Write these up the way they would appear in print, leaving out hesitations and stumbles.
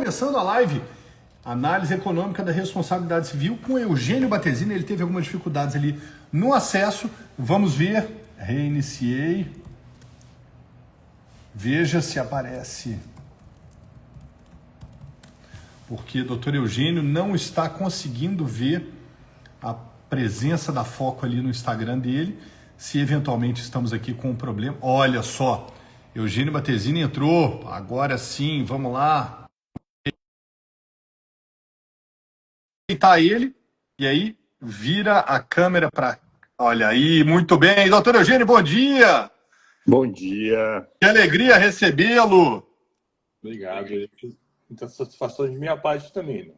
Começando a live, análise econômica da responsabilidade civil com Eugênio Battesini. Ele teve algumas dificuldades ali no acesso. Vamos ver. Reiniciei. Veja se aparece. Porque o doutor Eugênio não está conseguindo ver a presença da Foco ali no Instagram dele. Se eventualmente estamos aqui com um problema. Olha só, Eugênio Battesini entrou. Agora sim, vamos lá. Tá ele, e aí vira a câmera para. Olha aí, muito bem. Doutor Eugênio, bom dia. Bom dia. Que alegria recebê-lo. Obrigado. Muita satisfação de minha parte também, né?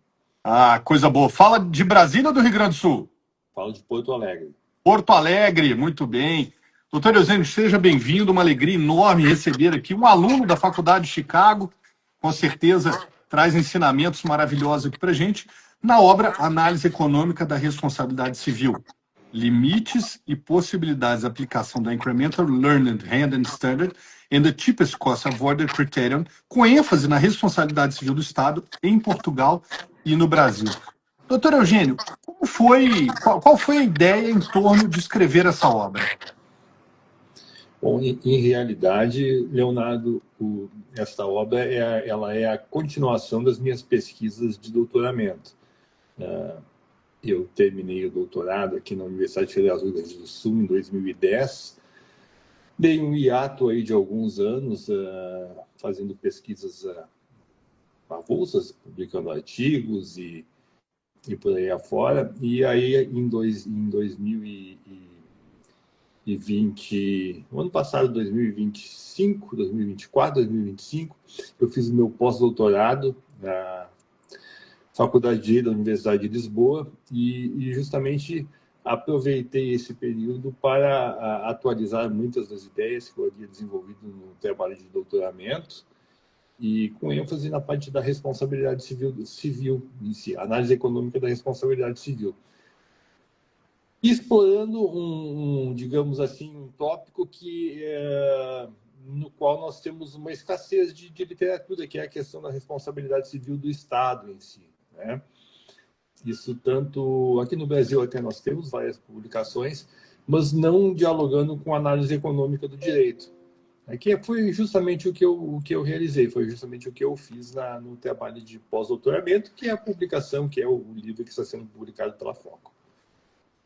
Ah, coisa boa. Fala de Brasília ou do Rio Grande do Sul? Falo de Porto Alegre. Porto Alegre, muito bem. Doutor Eugênio, seja bem-vindo. Uma alegria enorme receber aqui um aluno da Faculdade de Chicago. Com certeza traz ensinamentos maravilhosos aqui para gente. Na obra Análise Econômica da Responsabilidade Civil, Limites e Possibilidades de Aplicação da Incremental Learned Hand and Standard and the Cheapest Cost Avoided Criterion, com ênfase na responsabilidade civil do Estado em Portugal e no Brasil. Doutor Eugênio, qual foi a ideia em torno de escrever essa obra? Bom, em realidade, Leonardo, esta obra ela é a continuação das minhas pesquisas de doutoramento. Eu terminei o doutorado aqui na Universidade Federal do Rio Grande do Sul em 2010. Dei um hiato aí de alguns anos fazendo pesquisas avulsas, publicando artigos e por aí afora. E aí, em 2020, no ano passado, 2025, 2024, 2025, eu fiz o meu pós-doutorado na Faculdade de Direito da Universidade de Lisboa e justamente aproveitei esse período para atualizar muitas das ideias que eu havia desenvolvido no trabalho de doutoramento e com ênfase na parte da responsabilidade civil em si, análise econômica da responsabilidade civil. Explorando digamos assim, um tópico no qual nós temos uma escassez de literatura, que é a questão da responsabilidade civil do Estado em si, né? Isso tanto aqui no Brasil até nós temos várias publicações, mas não dialogando com a análise econômica do direito. Aqui foi justamente o que eu realizei, foi justamente o que eu fiz no trabalho de pós-doutoramento, que é a publicação, que é o livro que está sendo publicado pela Foco.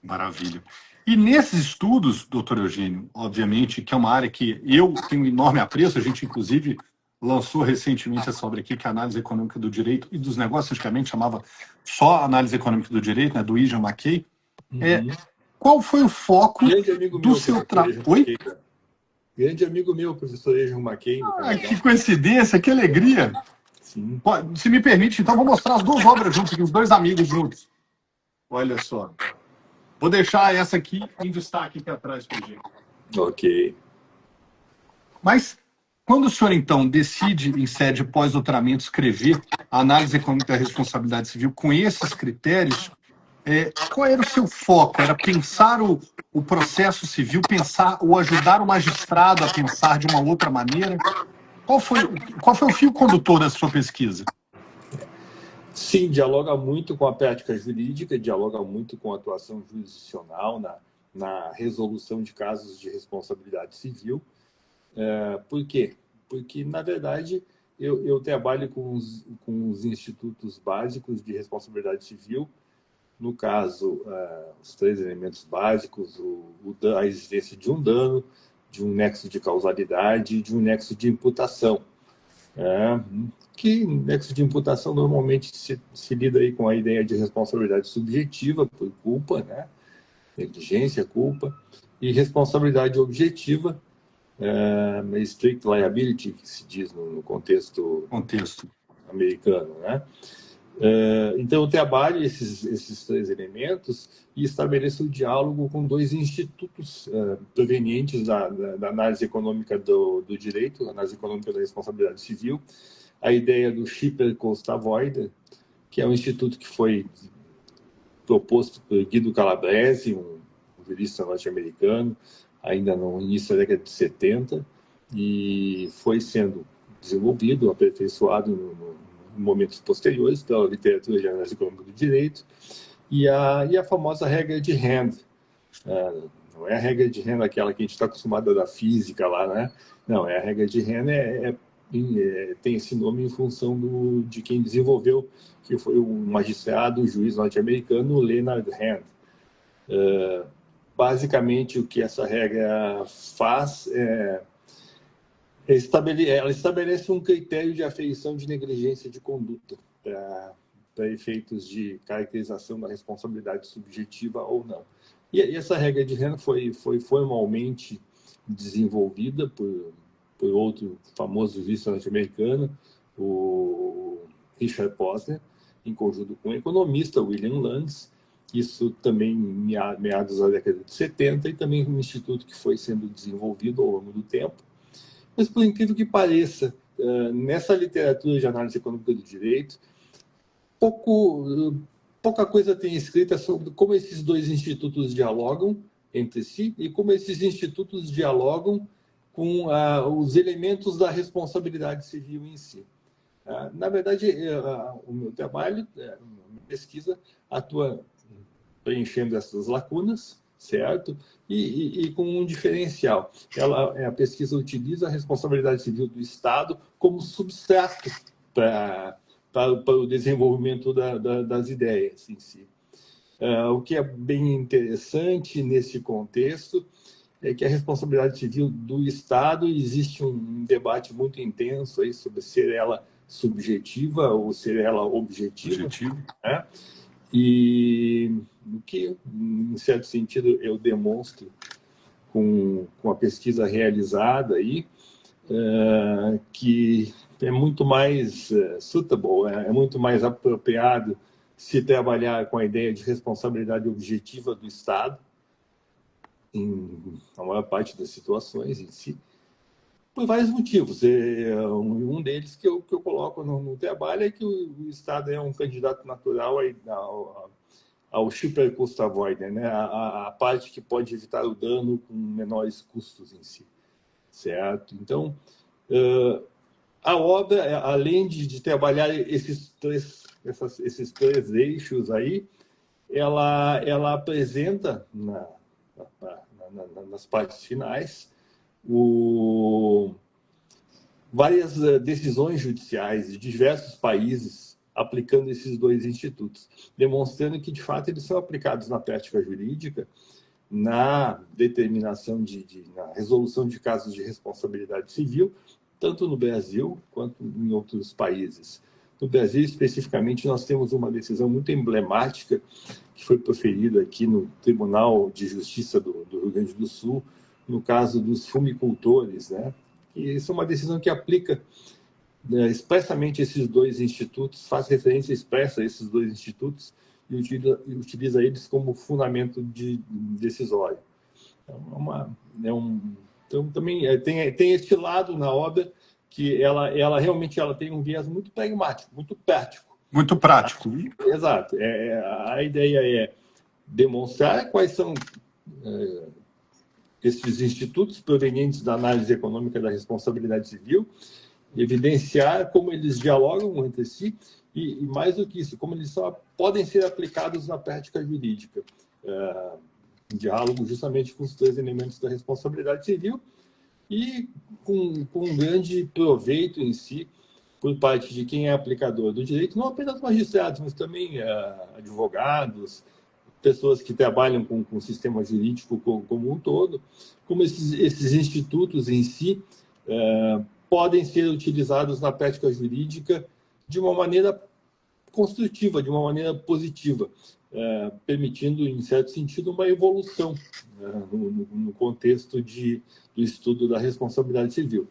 Maravilha. E nesses estudos, doutor Eugênio, obviamente, que é uma área que eu tenho enorme apreço, a gente, inclusive, lançou recentemente essa obra aqui, que é a Análise Econômica do Direito e dos Negócios, antigamente chamava só Análise Econômica do Direito, né, do Ian McKay. Qual foi o foco do seu trabalho? Oi? Grande amigo meu, professor Ian McKay. Que coincidência, que alegria. Sim. Se me permite, então, vou mostrar as duas obras juntas, os dois amigos juntos. Olha só. Vou deixar essa aqui em destaque aqui atrás para gente. Ok. Mas, quando o senhor, então, decide, em sede pós-doutoramento, escrever a análise econômica da responsabilidade civil com esses critérios, qual era o seu foco? Era pensar o processo civil, pensar ou ajudar o magistrado a pensar de uma outra maneira? Qual foi o fio condutor da sua pesquisa? Sim, dialoga muito com a prática jurídica, dialoga muito com a atuação jurisdicional na resolução de casos de responsabilidade civil. Por quê? Porque, na verdade, eu trabalho com os institutos básicos de responsabilidade civil, no caso, os três elementos básicos, a existência de um dano, de um nexo de causalidade e de um nexo de imputação. Que nexo de imputação normalmente se lida aí com a ideia de responsabilidade subjetiva por culpa, né? Negligência, culpa, e responsabilidade objetiva, strict liability, que se diz no contexto americano, né? Então, eu trabalho esses três elementos e estabeleço o diálogo com dois institutos provenientes da análise econômica do direito, análise econômica da responsabilidade civil, a ideia do Cheaper Cost Avoided, que é um instituto que foi proposto por Guido Calabrese, um jurista norte-americano, ainda no início da década de 70, e foi sendo desenvolvido, aperfeiçoado no momentos posteriores, pela literatura de análise econômica do direito, e a famosa regra de Hand. Não é a regra de Hand aquela que a gente está acostumado da física lá, né? Não, a regra de Hand tem esse nome em função de quem desenvolveu, que foi o magistrado, o juiz norte-americano Leonard Hand. Basicamente, o que essa regra faz ela estabelece um critério de aferição de negligência de conduta para efeitos de caracterização da responsabilidade subjetiva ou não. E essa regra de Hand foi formalmente desenvolvida por outro famoso juiz norte-americano, o Richard Posner, em conjunto com o economista William Landes. Isso também em meados da década de 70, e também um instituto que foi sendo desenvolvido ao longo do tempo. Mas, por incrível que pareça, nessa literatura de análise econômica do direito, pouca coisa tem escrita sobre como esses dois institutos dialogam entre si e como esses institutos dialogam com os elementos da responsabilidade civil em si. Na verdade, o meu trabalho, a minha pesquisa, atua preenchendo essas lacunas, certo? E com um diferencial. A pesquisa utiliza a responsabilidade civil do Estado como substrato para o desenvolvimento das ideias em si. O que é bem interessante nesse contexto é que a responsabilidade civil do Estado, existe um debate muito intenso aí sobre ser ela subjetiva ou ser ela objetiva. Né? E o que, em certo sentido, eu demonstro com a pesquisa realizada aí, que é muito mais suitable, é muito mais apropriado se trabalhar com a ideia de responsabilidade objetiva do Estado, na maior parte das situações em si, por vários motivos. Um deles que eu coloco no trabalho é que o Estado é um candidato natural ao cheaper cost avoidance, né? A parte que pode evitar o dano com menores custos em si, certo? Então, a obra, além de trabalhar esses três eixos aí, ela apresenta nas partes finais várias decisões judiciais de diversos países aplicando esses dois institutos, demonstrando que, de fato, eles são aplicados na prática jurídica, na determinação na resolução de casos de responsabilidade civil, tanto no Brasil quanto em outros países. No Brasil, especificamente, nós temos uma decisão muito emblemática que foi proferida aqui no Tribunal de Justiça do Rio Grande do Sul, no caso dos fumicultores, né? E isso é uma decisão que aplica expressamente esses dois institutos, faz referência expressa a esses dois institutos e utiliza eles como fundamento decisório. Então, também tem este lado na obra que ela realmente tem um viés muito pragmático, muito prático. Muito prático. Exato. A ideia é demonstrar quais são esses institutos provenientes da análise econômica da responsabilidade civil, evidenciar como eles dialogam entre si e mais do que isso, como eles podem ser aplicados na prática jurídica. Diálogo justamente com os três elementos da responsabilidade civil e com um grande proveito em si por parte de quem é aplicador do direito, não apenas magistrados, mas também advogados, pessoas que trabalham com o sistema jurídico como um todo, como esses institutos em si podem ser utilizados na prática jurídica de uma maneira construtiva, de uma maneira positiva, permitindo, em certo sentido, uma evolução no contexto do estudo da responsabilidade civil.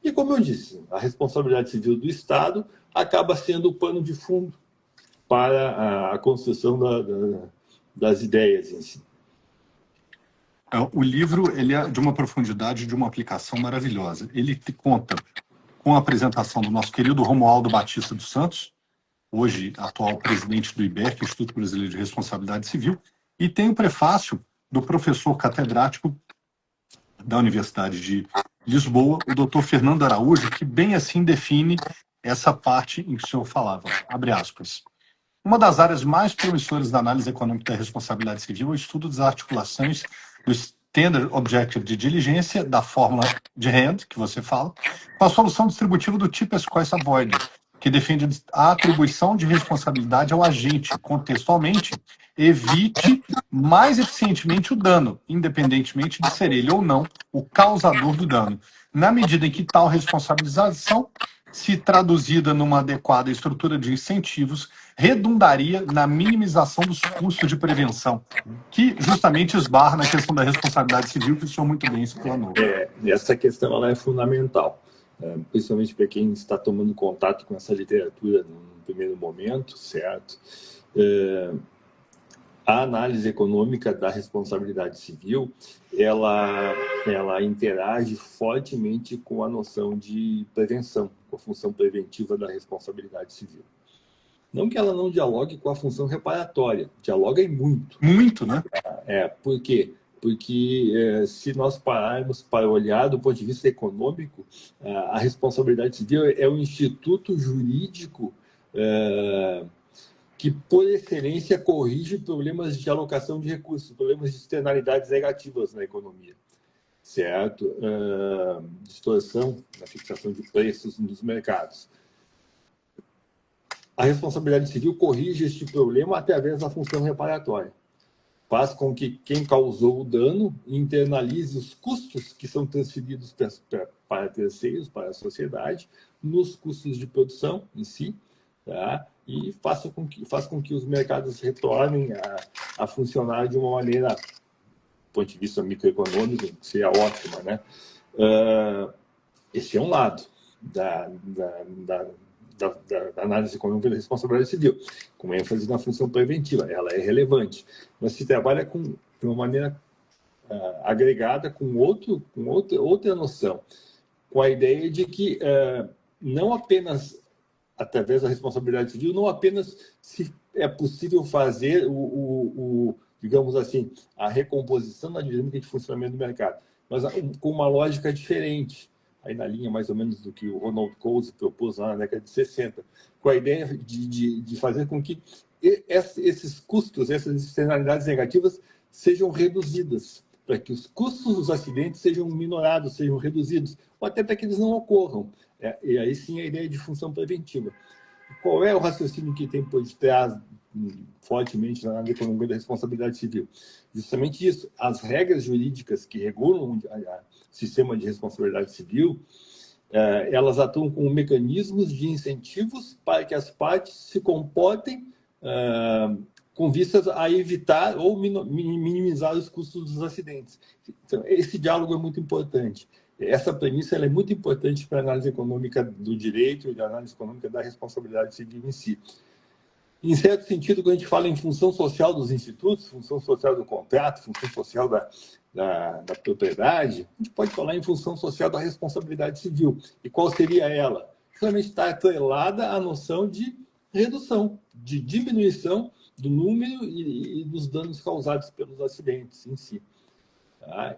E, como eu disse, a responsabilidade civil do Estado acaba sendo o pano de fundo para a construção das ideias em si. O livro ele é de uma profundidade, de uma aplicação maravilhosa. Ele conta com a apresentação do nosso querido Romualdo Batista dos Santos, hoje atual presidente do IBEC, Instituto Brasileiro de Responsabilidade Civil, e tem o prefácio do professor catedrático da Universidade de Lisboa, o Dr. Fernando Araújo, que bem assim define essa parte em que o senhor falava, abre aspas. Uma das áreas mais promissoras da análise econômica da responsabilidade civil é o estudo das articulações do Standard Objective de diligência, da fórmula de Hand, que você fala, com a solução distributiva do Cheapest Cost Avoider, que defende a atribuição de responsabilidade ao agente, contextualmente, evite mais eficientemente o dano, independentemente de ser ele ou não o causador do dano, na medida em que tal responsabilização, se traduzida numa adequada estrutura de incentivos, redundaria na minimização dos custos de prevenção, que justamente esbarra na questão da responsabilidade civil, que o senhor muito bem explanou. Essa questão ela é fundamental, principalmente para quem está tomando contato com essa literatura no primeiro momento, certo? A análise econômica da responsabilidade civil, ela interage fortemente com a noção de prevenção, com a função preventiva da responsabilidade civil. Não que ela não dialogue com a função reparatória, dialoga e muito. Muito, né? Por quê? Porque se nós pararmos para olhar do ponto de vista econômico, a responsabilidade civil é um instituto jurídico que, por excelência, corrige problemas de alocação de recursos, problemas de externalidades negativas na economia, certo? Distorção na fixação de preços nos mercados. A responsabilidade civil corrige este problema através da função reparatória. Faz com que quem causou o dano internalize os custos que são transferidos para terceiros, para a sociedade, nos custos de produção em si, tá? E faz com que os mercados retornem a funcionar de uma maneira, do ponto de vista microeconômico, que seria ótima, né? Esse é um lado da análise econômica da responsabilidade civil, com ênfase na função preventiva. Ela é relevante, mas se trabalha de uma maneira agregada com outra noção, com a ideia de que não apenas através da responsabilidade civil, não apenas se é possível fazer digamos assim, a recomposição da dinâmica de funcionamento do mercado, mas com uma lógica diferente, aí na linha mais ou menos do que o Ronald Coase propôs lá na década de 60, com a ideia de fazer com que esses custos, essas externalidades negativas sejam reduzidas, para que os custos dos acidentes sejam minorados, sejam reduzidos, ou até para que eles não ocorram. E aí sim a ideia de função preventiva. Qual é o raciocínio que tem por detrás fortemente na economia da responsabilidade civil? Justamente isso. As regras jurídicas que regulam o sistema de responsabilidade civil, elas atuam como mecanismos de incentivos para que as partes se comportem com vistas a evitar ou minimizar os custos dos acidentes. Então, esse diálogo é muito importante. Essa premissa ela é muito importante para a análise econômica do direito e da análise econômica da responsabilidade civil em si. Em certo sentido, quando a gente fala em função social dos institutos, função social do contrato, função social da propriedade, a gente pode falar em função social da responsabilidade civil. E qual seria ela? Justamente está atrelada à noção de redução, de diminuição do número e dos danos causados pelos acidentes em si. Tá?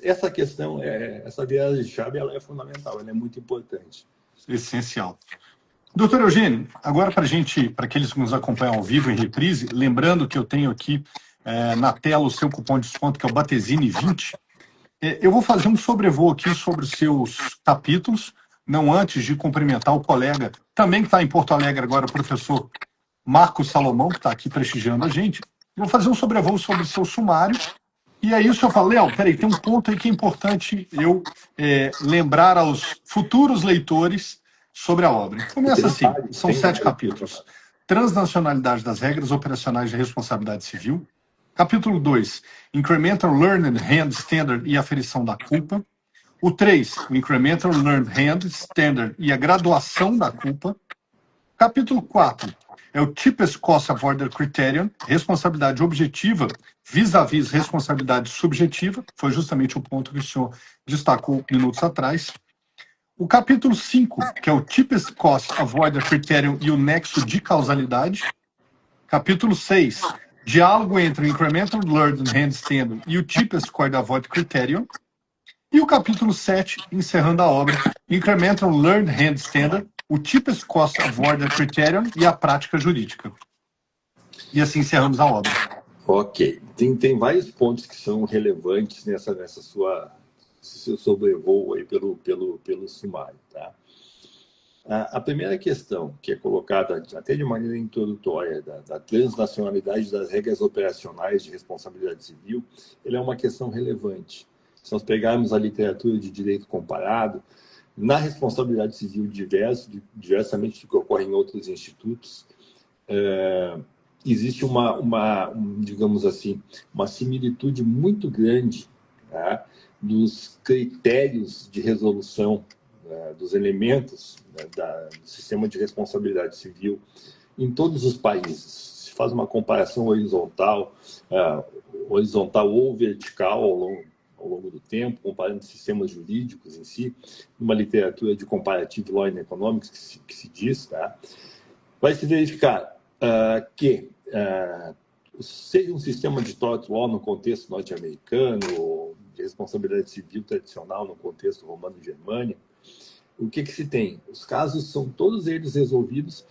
Essa questão, essa virada de chave, ela é fundamental, ela é muito importante. Essencial. Doutor Eugênio, agora para aqueles que nos acompanham ao vivo em reprise, lembrando que eu tenho aqui na tela o seu cupom de desconto, que é o Batesini 20, eu vou fazer um sobrevoo aqui sobre os seus capítulos, não antes de cumprimentar o colega, também que está em Porto Alegre agora, o professor Marcos Salomão, que está aqui prestigiando a gente. Eu vou fazer um sobrevoo sobre o seu sumário. E aí o senhor fala, Léo, peraí, tem um ponto aí que é importante eu lembrar aos futuros leitores sobre a obra. Começa assim, são 7 capítulos. Transnacionalidade das regras operacionais de responsabilidade civil. Capítulo 2, Incremental Learned Hand Standard e aferição da culpa. O 3, o Incremental Learned Hand Standard e a graduação da culpa. Capítulo 4, é o Cheapest Cost Avoider Criterion, responsabilidade objetiva vis-à-vis responsabilidade subjetiva, foi justamente o ponto que o senhor destacou minutos atrás. O capítulo 5, que é o Cheapest Cost Avoider Criterion e o nexo de causalidade. Capítulo 6, diálogo entre o Incremental Learned Hand Standard e o Cheapest Cost Avoider Criterion. E o capítulo 7, encerrando a obra, Incremental Learned Hand Standard, o Cheapest Cost Avoided Criterion e a prática jurídica. E assim encerramos a obra. Ok. Tem vários pontos que são relevantes nessa sua seu sobrevoo aí pelo sumário, tá? A primeira questão, que é colocada até de maneira introdutória, da transnacionalidade das regras operacionais de responsabilidade civil, ela é uma questão relevante. Se nós pegarmos a literatura de direito comparado, na responsabilidade civil diversamente do que ocorre em outros institutos, existe digamos assim, uma similitude muito grande, tá, dos critérios de resolução dos elementos do sistema de responsabilidade civil em todos os países. Se faz uma comparação horizontal ou vertical ao longo do tempo, comparando sistemas jurídicos em si, numa literatura de Comparative Law and Economics que se diz, tá? Vai se verificar que seja um sistema de tort law no contexto norte-americano, de responsabilidade civil tradicional no contexto romano-germânico, o que se tem? Os casos são todos eles resolvidos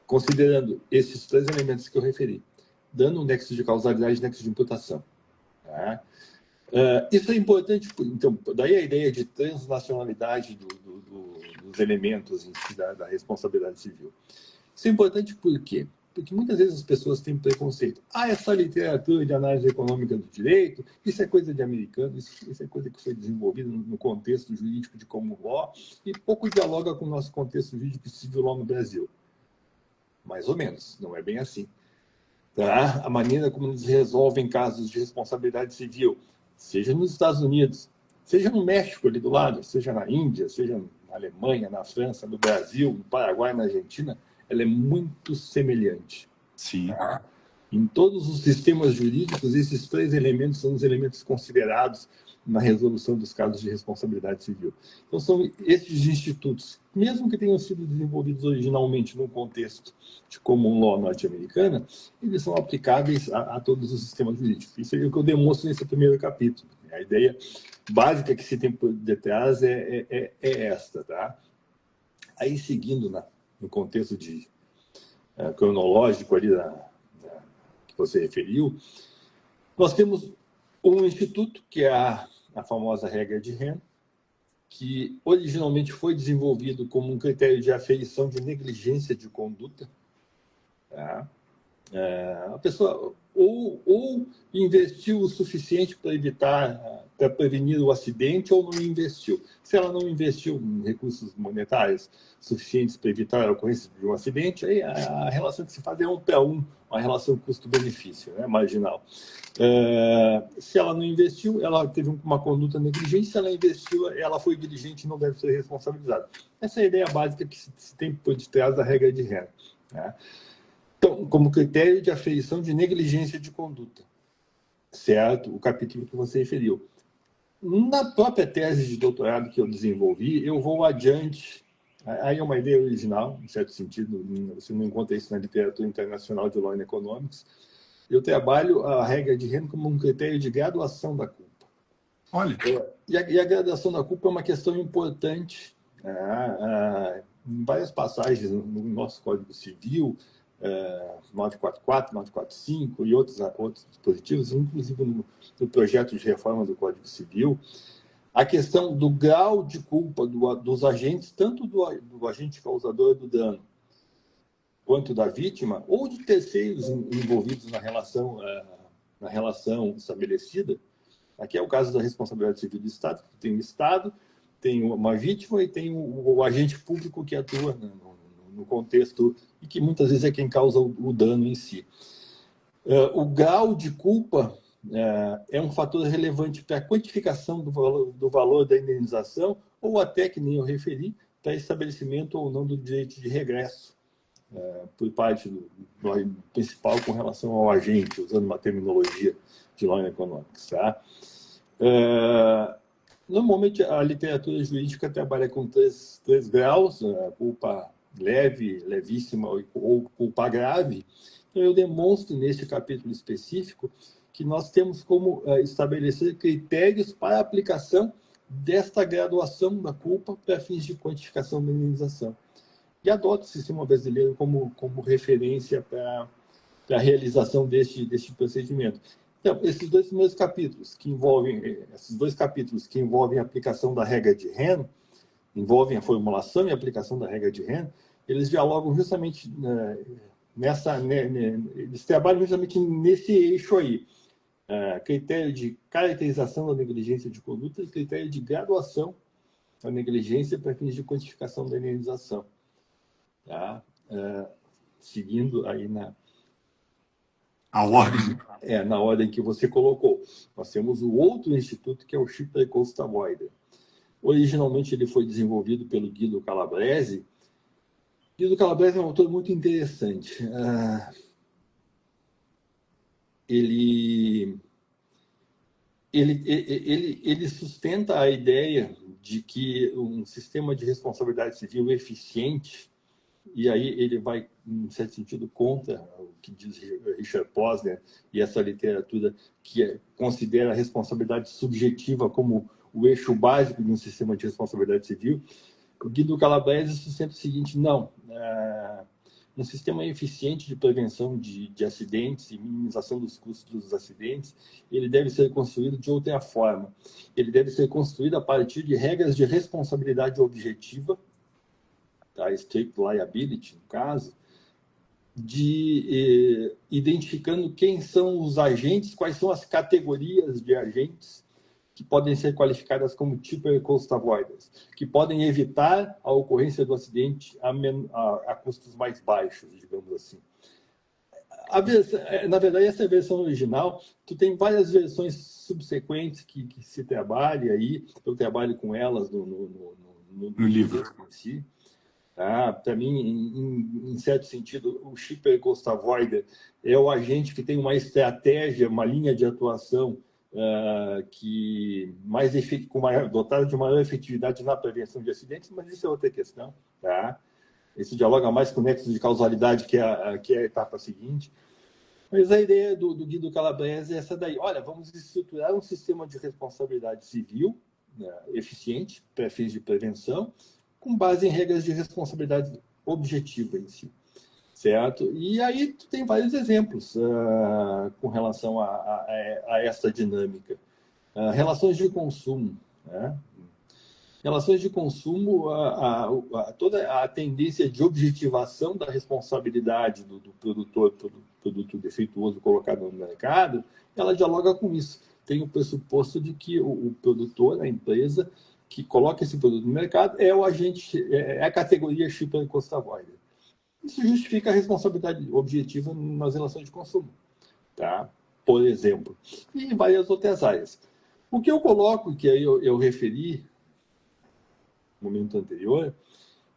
considerando esses três elementos que eu referi, dando um nexo de causalidade e nexo de imputação. Tá? Isso é importante, então, daí a ideia de transnacionalidade dos elementos em si da responsabilidade civil. Isso é importante por quê? Porque muitas vezes as pessoas têm preconceito. Essa literatura de análise econômica do direito, isso é coisa de americano, isso é coisa que foi desenvolvida no contexto jurídico de common law e pouco dialoga com o nosso contexto jurídico de civil law no Brasil. Mais ou menos, não é bem assim. Tá? A maneira como eles resolvem casos de responsabilidade civil, seja nos Estados Unidos, seja no México ali do lado, seja na Índia, seja na Alemanha, na França, no Brasil, no Paraguai, na Argentina, ela é muito semelhante. Sim. Tá? Em todos os sistemas jurídicos, esses três elementos são os elementos considerados na resolução dos casos de responsabilidade civil. Então, são esses institutos, mesmo que tenham sido desenvolvidos originalmente no contexto de common law norte-americana, eles são aplicáveis a todos os sistemas jurídicos. Isso é o que eu demonstro nesse primeiro capítulo. A ideia básica que se tem por detrás é esta. Tá? Aí, seguindo no contexto cronológico ali que você referiu, nós temos um instituto, que é a famosa regra de Henn, que originalmente foi desenvolvido como um critério de aferição de negligência de conduta. Tá? A pessoa ou investiu o suficiente para prevenir o acidente, ou não investiu. Se ela não investiu em recursos monetários suficientes para evitar a ocorrência de um acidente, aí a relação que se faz é 1 para 1, uma relação custo-benefício, né, marginal. Se ela não investiu, ela teve uma conduta negligente. Se ela investiu, ela foi diligente e não deve ser responsabilizada. Essa é a ideia básica que se tem por detrás da regra de Henn. Né? Então, como critério de aferição de negligência de conduta, certo? O capítulo que você referiu. Na própria tese de doutorado que eu desenvolvi, eu vou adiante. Aí é uma ideia original, em certo sentido, você não encontra isso na literatura internacional de Law and Economics. Eu trabalho a regra de Henn como um critério de graduação da culpa. Olha. E a graduação da culpa é uma questão importante. Em várias passagens no nosso Código Civil, 944, 945 e outros dispositivos, inclusive no projeto de reforma do Código Civil, a questão do grau de culpa dos agentes, tanto do agente causador do dano, quanto da vítima, ou de terceiros envolvidos na relação estabelecida. Aqui é o caso da responsabilidade civil do Estado. Tem o Estado, tem uma vítima e tem o agente público que atua no contexto e que muitas vezes é quem causa o dano em si. O grau de culpa é um fator relevante para a quantificação do valor da indenização, ou até, que nem eu referi, para estabelecimento ou não do direito de regresso por parte do principal com relação ao agente, usando uma terminologia de Law and Economics. Tá? Normalmente, a literatura jurídica trabalha com três graus: culpa leve, levíssima ou culpa grave. Então, eu demonstro neste capítulo específico que nós temos como estabelecer critérios para a aplicação desta graduação da culpa para fins de quantificação da indenização. E adota o sistema brasileiro como referência para a realização deste procedimento. Então, esses dois capítulos que envolvem a aplicação da regra de Henn, envolvem a formulação e a aplicação da regra de Henn, eles dialogam justamente eles trabalham justamente nesse eixo aí. Critério de caracterização da negligência de conduta e critério de graduação da negligência para fins de quantificação da indenização. Tá? Seguindo aí a ordem. Na ordem que você colocou. Nós temos o outro instituto, que é o Shipper Cost Avoider. Originalmente ele foi desenvolvido pelo Guido Calabrese. Guido Calabrese é um autor muito interessante. Ele sustenta a ideia de que um sistema de responsabilidade civil eficiente, e aí ele vai, em certo sentido, contra o que diz Richard Posner e essa literatura que considera a responsabilidade subjetiva como o eixo básico de um sistema de responsabilidade civil. O Guido Calabrese sustenta o seguinte: não, um sistema eficiente de prevenção de acidentes e minimização dos custos dos acidentes, ele deve ser construído de outra forma. Ele deve ser construído a partir de regras de responsabilidade objetiva, tá? Strict liability, no caso, identificando quem são os agentes, quais são as categorias de agentes que podem ser qualificadas como cheaper cost avoiders, que podem evitar a ocorrência do acidente a custos mais baixos, digamos assim. Na verdade, essa é a versão original. Tu tem várias versões subsequentes que se trabalha aí. Eu trabalho com elas no livro em si. Para mim, em certo sentido, o cheaper cost avoider é o agente que tem uma estratégia, uma linha de atuação dotada de maior efetividade na prevenção de acidentes, mas isso é outra questão. Tá? Isso dialoga mais com o nexo de causalidade, que é a etapa seguinte. Mas a ideia do Guido Calabrese é essa daí. Olha, vamos estruturar um sistema de responsabilidade civil eficiente para fins de prevenção, com base em regras de responsabilidade objetiva em si. Certo? E aí tu tem vários exemplos com relação a essa dinâmica. Relações de consumo. Né? Relações de consumo, toda a tendência de objetivação da responsabilidade do produtor pelo produto defeituoso colocado no mercado, ela dialoga com isso. Tem o pressuposto de que o produtor, a empresa que coloca esse produto no mercado, é o agente, é a categoria cheaper cost avoider. Isso justifica a responsabilidade objetiva nas relações de consumo, tá? Por exemplo, e em várias outras áreas. O que eu coloco, que aí eu referi no momento anterior,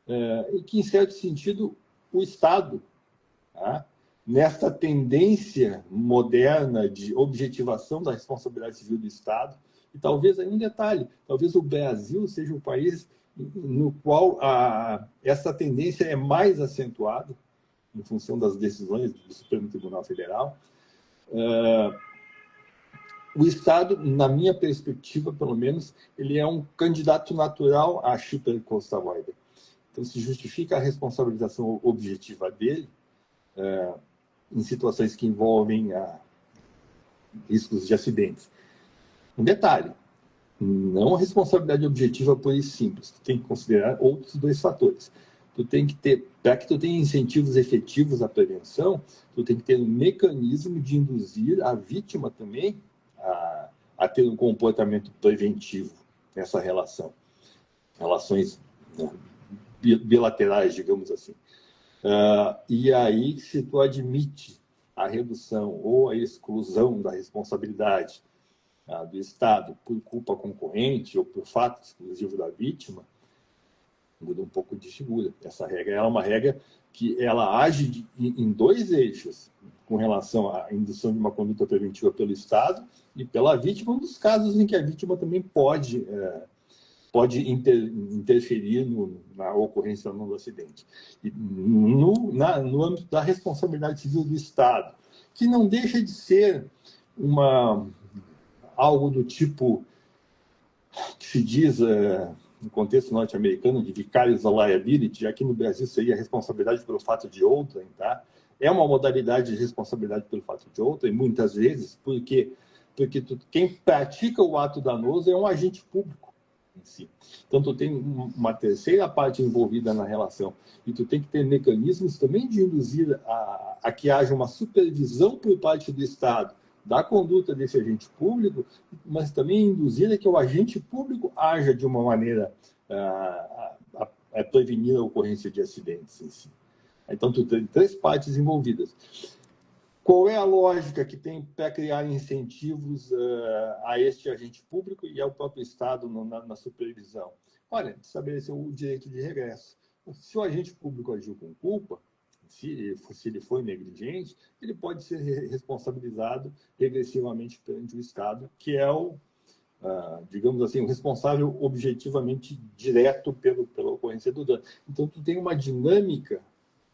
é que, em certo sentido, o Estado, tá? Nesta tendência moderna de objetivação da responsabilidade civil do Estado, e talvez aí um detalhe, talvez o Brasil seja o país no qual essa tendência é mais acentuada, em função das decisões do Supremo Tribunal Federal. O Estado, na minha perspectiva, pelo menos, ele é um candidato natural a cheaper cost avoider. Então, se justifica a responsabilização objetiva dele em situações que envolvem riscos de acidentes. Um detalhe, não a responsabilidade objetiva pura e simples. Tu tem que considerar outros dois fatores. Tu tem que ter, para que tu tenha incentivos efetivos à prevenção, tu tem que ter um mecanismo de induzir a vítima também a ter um comportamento preventivo nessa relação. Relações bilaterais, digamos assim. E aí, se tu admite a redução ou a exclusão da responsabilidade do Estado por culpa concorrente ou por fato exclusivo da vítima, muda um pouco de figura. Essa regra é uma regra que ela age em dois eixos, com relação à indução de uma conduta preventiva pelo Estado e pela vítima, nos casos em que a vítima também pode interferir na ocorrência ou não do acidente. E no âmbito da responsabilidade civil do Estado, que não deixa de ser algo do tipo que se diz no contexto norte-americano de vicarious liability, aqui no Brasil seria responsabilidade pelo fato de outrem, tá? É uma modalidade de responsabilidade pelo fato de outrem, muitas vezes, porque quem pratica o ato danoso é um agente público em si. Então, tu tem uma terceira parte envolvida na relação e tu tem que ter mecanismos também de induzir a que haja uma supervisão por parte do Estado da conduta desse agente público, mas também induzir a que o agente público haja de uma maneira a prevenir a ocorrência de acidentes em si. Então, tu tem três partes envolvidas. Qual é a lógica que tem para criar incentivos a este agente público e ao próprio Estado na supervisão? Olha, estabelecer o direito de regresso. Se o agente público agiu com culpa, se ele foi negligente, ele pode ser responsabilizado regressivamente perante o Estado, que é digamos assim, o responsável objetivamente direto pela ocorrência do dano. Então, tu tem uma dinâmica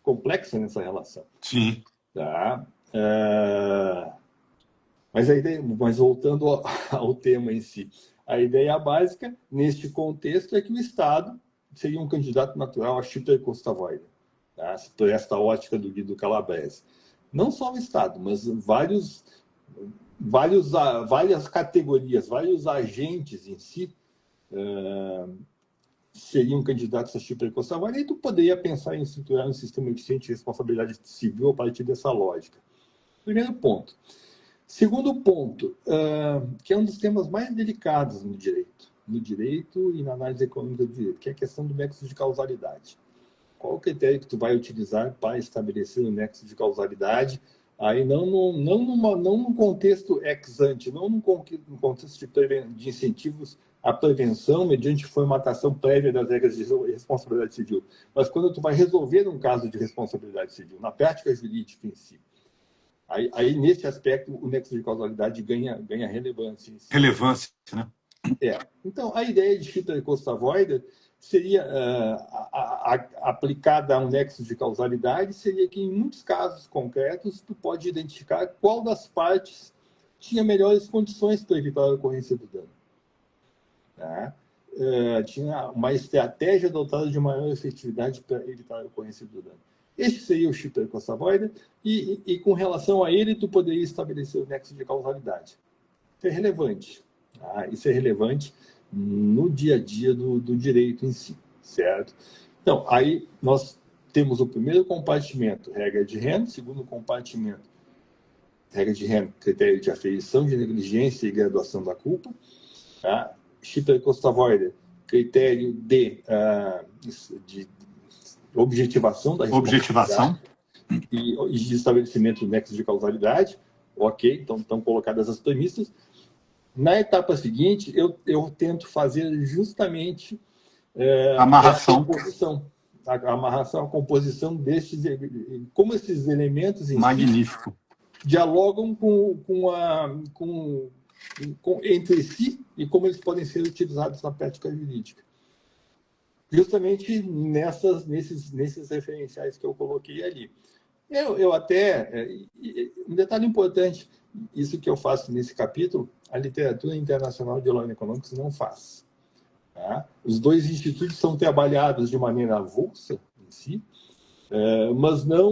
complexa nessa relação. Sim. Tá? Mas voltando ao tema em si, a ideia básica, neste contexto, é que o Estado seria um candidato natural a shipper costa voida, tá? Por esta ótica do Guido Calabrese. Não só o Estado, mas várias categorias, vários agentes em si seriam candidatos a shipper costa voida, e tu poderia pensar em estruturar um sistema eficiente de responsabilidade civil a partir dessa lógica. Primeiro ponto. Segundo ponto, que é um dos temas mais delicados no direito e na análise econômica do direito, que é a questão do nexo de causalidade. Qual o critério que tu vai utilizar para estabelecer o nexo de causalidade? Aí não num contexto ex ante, não num contexto de incentivos à prevenção mediante formatação prévia das regras de responsabilidade civil, mas quando tu vai resolver um caso de responsabilidade civil, na prática jurídica em si. Aí, nesse aspecto, o nexo de causalidade ganha relevância. Relevância, né? Então, a ideia de shipper costa voida seria aplicada a um nexo de causalidade, seria que, em muitos casos concretos, tu pode identificar qual das partes tinha melhores condições para evitar a ocorrência do dano. Tá? Tinha uma estratégia adotada de maior efetividade para evitar a ocorrência do dano. Este seria o shipper costa voida, e com relação a ele, tu poderia estabelecer o nexo de causalidade. Isso é relevante. Tá? Isso é relevante no dia a dia do direito em si, certo? Então, aí nós temos o primeiro compartimento, regra de Henn, segundo compartimento, regra de Henn, critério de aferição de negligência e graduação da culpa, tá? Shipper costa voida, critério de objetivação da responsabilidade e de estabelecimento do nexo de causalidade. Ok, então estão colocadas as premissas. Na etapa seguinte, eu tento fazer justamente amarração. A amarração, a composição desses, como esses elementos em magnífico si dialogam entre si e como eles podem ser utilizados na prática jurídica. Justamente nesses referenciais que eu coloquei ali. Eu até... um detalhe importante, isso que eu faço nesse capítulo, a literatura internacional de Law and Economics não faz. Tá? Os dois institutos são trabalhados de maneira avulsa em si, mas não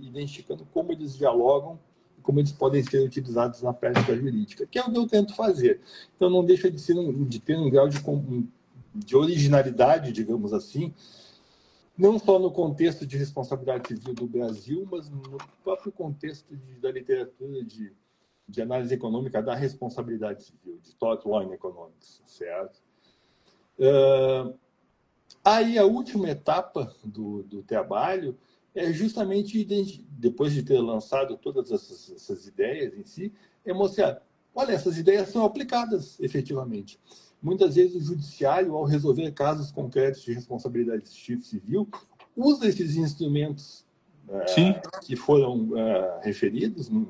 identificando como eles dialogam, como eles podem ser utilizados na prática jurídica, que é o que eu tento fazer. Então, não deixa de ter um grau de originalidade, digamos assim, não só no contexto de responsabilidade civil do Brasil, mas no próprio contexto da literatura de análise econômica da responsabilidade civil, de Tort Law and Economics, certo? Aí, a última etapa do trabalho é justamente, depois de ter lançado todas essas ideias em si, é mostrar, olha, essas ideias são aplicadas efetivamente. Muitas vezes o judiciário, ao resolver casos concretos de responsabilidade civil, usa esses instrumentos que foram referidos no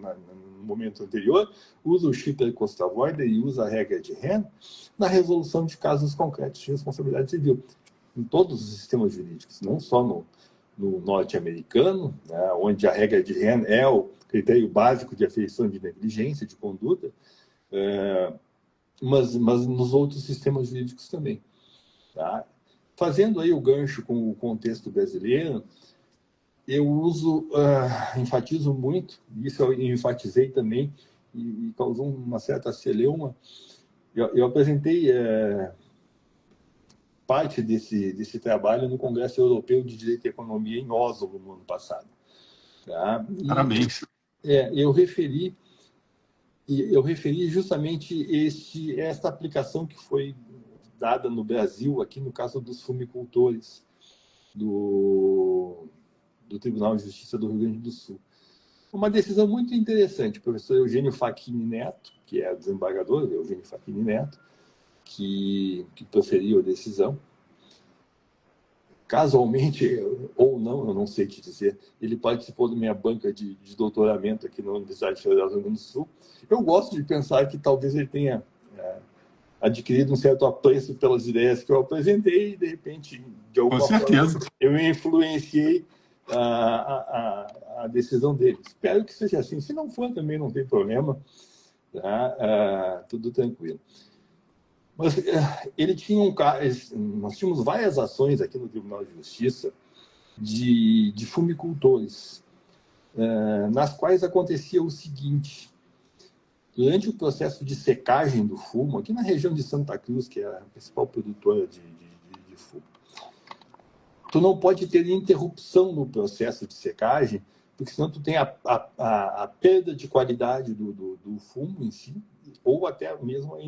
momento anterior, usa o shipper costa voida e usa a regra de Henn na resolução de casos concretos de responsabilidade civil, em todos os sistemas jurídicos, não só no norte-americano, né, onde a regra de Henn é o critério básico de aferição de negligência, de conduta, mas nos outros sistemas jurídicos também. Tá? Fazendo aí o gancho com o contexto brasileiro, eu enfatizo muito, isso eu enfatizei também, e causou uma certa celeuma. Eu apresentei parte desse trabalho no Congresso Europeu de Direito e Economia em Oslo, no ano passado. Tá? Parabéns. Eu referi justamente essa aplicação que foi dada no Brasil, aqui no caso dos fumicultores, do Tribunal de Justiça do Rio Grande do Sul. Uma decisão muito interessante. O professor Eugênio Facchini Neto, que é desembargador, Eugênio Facchini Neto, que proferiu a decisão. Casualmente, ou não, eu não sei te dizer, ele participou da minha banca de doutoramento aqui na Universidade Federal do Rio Grande do Sul. Eu gosto de pensar que talvez ele tenha adquirido um certo apreço pelas ideias que eu apresentei e, de repente, de alguma forma, eu influenciei a decisão dele. Espero que seja assim. Se não for, também não tem problema. Tá? Tudo tranquilo. Mas ele tinha nós tínhamos várias ações aqui no Tribunal de Justiça de fumicultores, nas quais acontecia o seguinte: durante o processo de secagem do fumo, aqui na região de Santa Cruz, que é a principal produtora de fumo, tu não pode ter interrupção no processo de secagem, porque senão tu tem a perda de qualidade do fumo em si, ou até mesmo a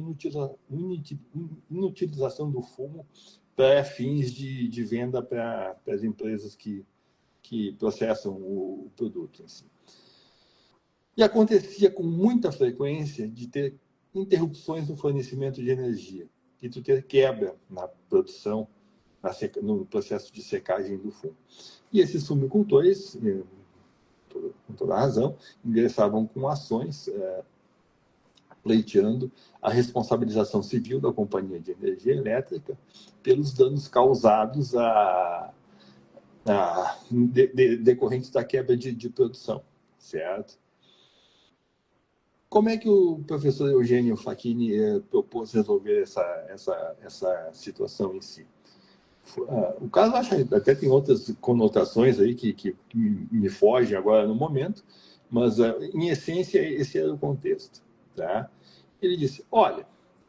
inutilização do fumo para fins de venda para as empresas que processam o produto em si. E acontecia com muita frequência de ter interrupções no fornecimento de energia, e tu ter quebra na produção, no processo de secagem do fumo. E esses fumicultores, com toda a razão, ingressavam com ações pleiteando a responsabilização civil da Companhia de Energia Elétrica pelos danos causados decorrentes da quebra de produção, certo? Como é que o professor Eugênio Facchini propôs resolver essa situação em si? O caso, acho que até tem outras conotações aí que me fogem agora no momento, mas, em essência, esse era o contexto. Tá? Ele disse, olha,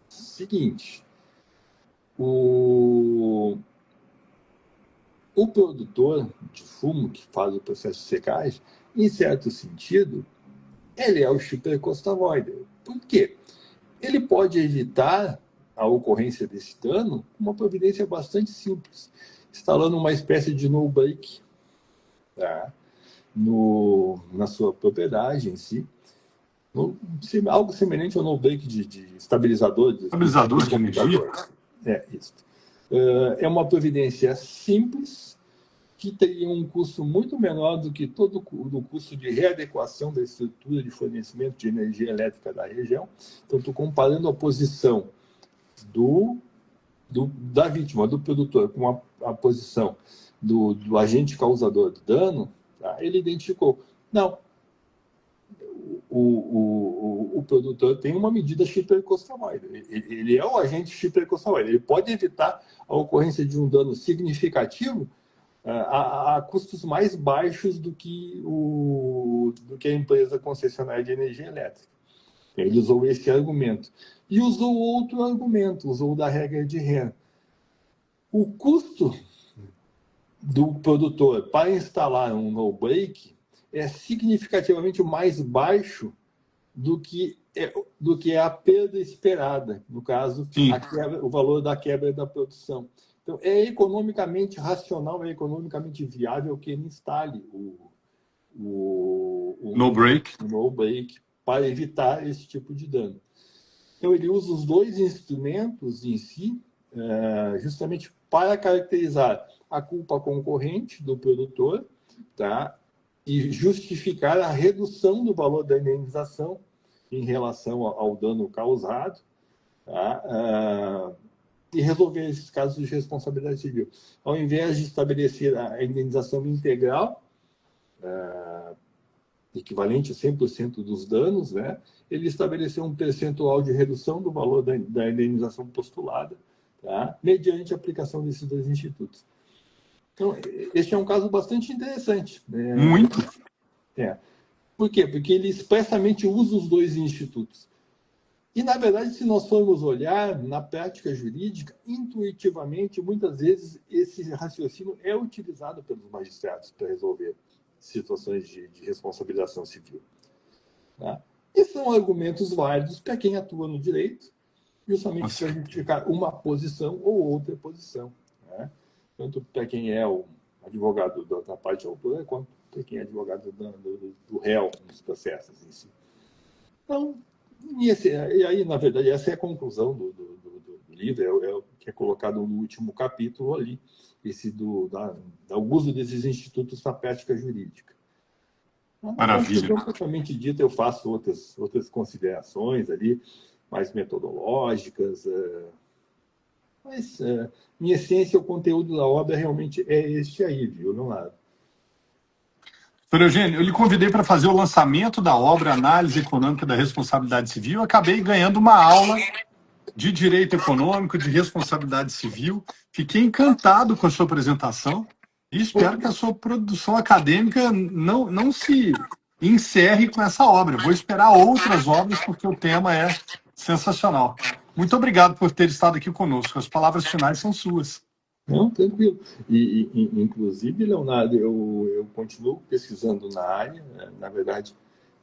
seguinte, o produtor de fumo que faz o processo de secagem, em certo sentido, ele é o shipper cost avoider. Por quê? Ele pode evitar a ocorrência desse dano com uma providência bastante simples, instalando uma espécie de no-break, tá? Na sua propriedade em si, algo semelhante ao no-break de estabilizador de energia. Isso. É uma providência simples, que teria um custo muito menor do que todo o custo de readequação da estrutura de fornecimento de energia elétrica da região. Então, estou comparando a posição da vítima, do produtor, com a posição do agente causador do dano. Tá? Ele identificou, não, o produtor tem uma medida shipper cost avoider. Ele é o agente shipper cost avoider. Ele pode evitar a ocorrência de um dano significativo a custos mais baixos do que a empresa concessionária de energia elétrica. Ele usou esse argumento. E usou outro argumento, usou o da regra de Henn. O custo do produtor para instalar um no-break é significativamente mais baixo do que é a perda esperada, no caso, o valor da quebra da produção. Então, é economicamente racional, é economicamente viável que ele instale o no-break para evitar esse tipo de dano. Então, ele usa os dois instrumentos em si, justamente para caracterizar a culpa concorrente do produtor, tá? E justificar a redução do valor da indenização em relação ao dano causado, tá? e resolver esses casos de responsabilidade civil. Ao invés de estabelecer a indenização integral, equivalente a 100% dos danos, né, ele estabeleceu um percentual de redução do valor da indenização postulada, tá, mediante a aplicação desses dois institutos. Então, este é um caso bastante interessante. Muito. Por quê? Porque ele expressamente usa os dois institutos. E, na verdade, se nós formos olhar na prática jurídica, intuitivamente, muitas vezes, esse raciocínio é utilizado pelos magistrados para resolver situações de responsabilização civil. Tá? E são argumentos válidos para quem atua no direito, justamente para justificar uma posição ou outra posição. Né? Tanto para quem é o advogado da parte autora, quanto para quem é advogado do réu nos processos em si. Então, e aí, na verdade, essa é a conclusão do livro, é o que é colocado no último capítulo ali, esse do uso desses institutos na prática jurídica. Maravilha. Então, propriamente dito, eu faço outras considerações ali, mais metodológicas, mas, em essência, o conteúdo da obra realmente é este aí, viu, Leonardo? Doutor Eugênio, eu lhe convidei para fazer o lançamento da obra Análise Econômica da Responsabilidade Civil. Eu acabei ganhando uma aula de Direito Econômico, de Responsabilidade Civil. Fiquei encantado com a sua apresentação e espero que a sua produção acadêmica não se encerre com essa obra. Vou esperar outras obras, porque o tema é sensacional. Muito obrigado por ter estado aqui conosco. As palavras finais são suas. Não, tranquilo. Inclusive, Leonardo, eu continuo pesquisando na área, na verdade,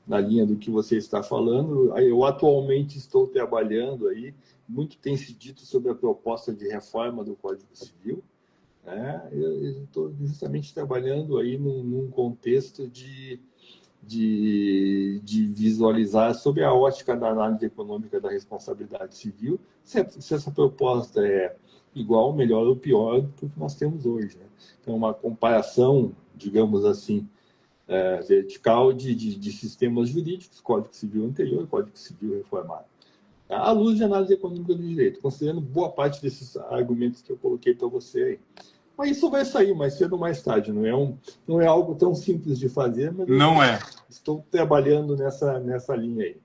na linha do que você está falando. Eu atualmente estou trabalhando aí, muito tem se dito sobre a proposta de reforma do Código Civil. Né? Eu estou justamente trabalhando aí num contexto de visualizar sobre a ótica da análise econômica da responsabilidade civil, se essa proposta é igual, melhor ou pior do que nós temos hoje. Né? Então, uma comparação, digamos assim, vertical de sistemas jurídicos, Código Civil anterior e Código Civil reformado. À luz de análise econômica do direito, considerando boa parte desses argumentos que eu coloquei para você aí. Mas isso vai sair mais cedo ou mais tarde, não é algo tão simples de fazer, mas estou trabalhando nessa linha aí.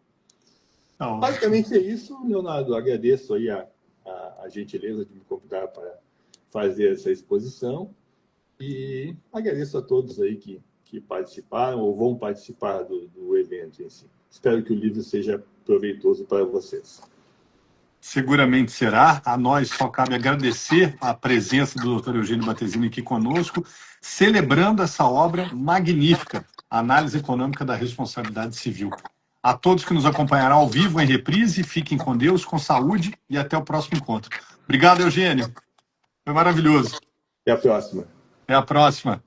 Não. Basicamente é isso, Leonardo. Agradeço aí a gentileza de me convidar para fazer essa exposição e agradeço a todos aí que participaram ou vão participar do evento em si. Espero que o livro seja proveitoso para vocês. Seguramente será. A nós só cabe agradecer a presença do Dr. Eugênio Battesini aqui conosco, celebrando essa obra magnífica, Análise Econômica da Responsabilidade Civil. A todos que nos acompanharão ao vivo, em reprise, fiquem com Deus, com saúde e até o próximo encontro. Obrigado, Eugênio. Foi maravilhoso. Até a próxima. Até a próxima.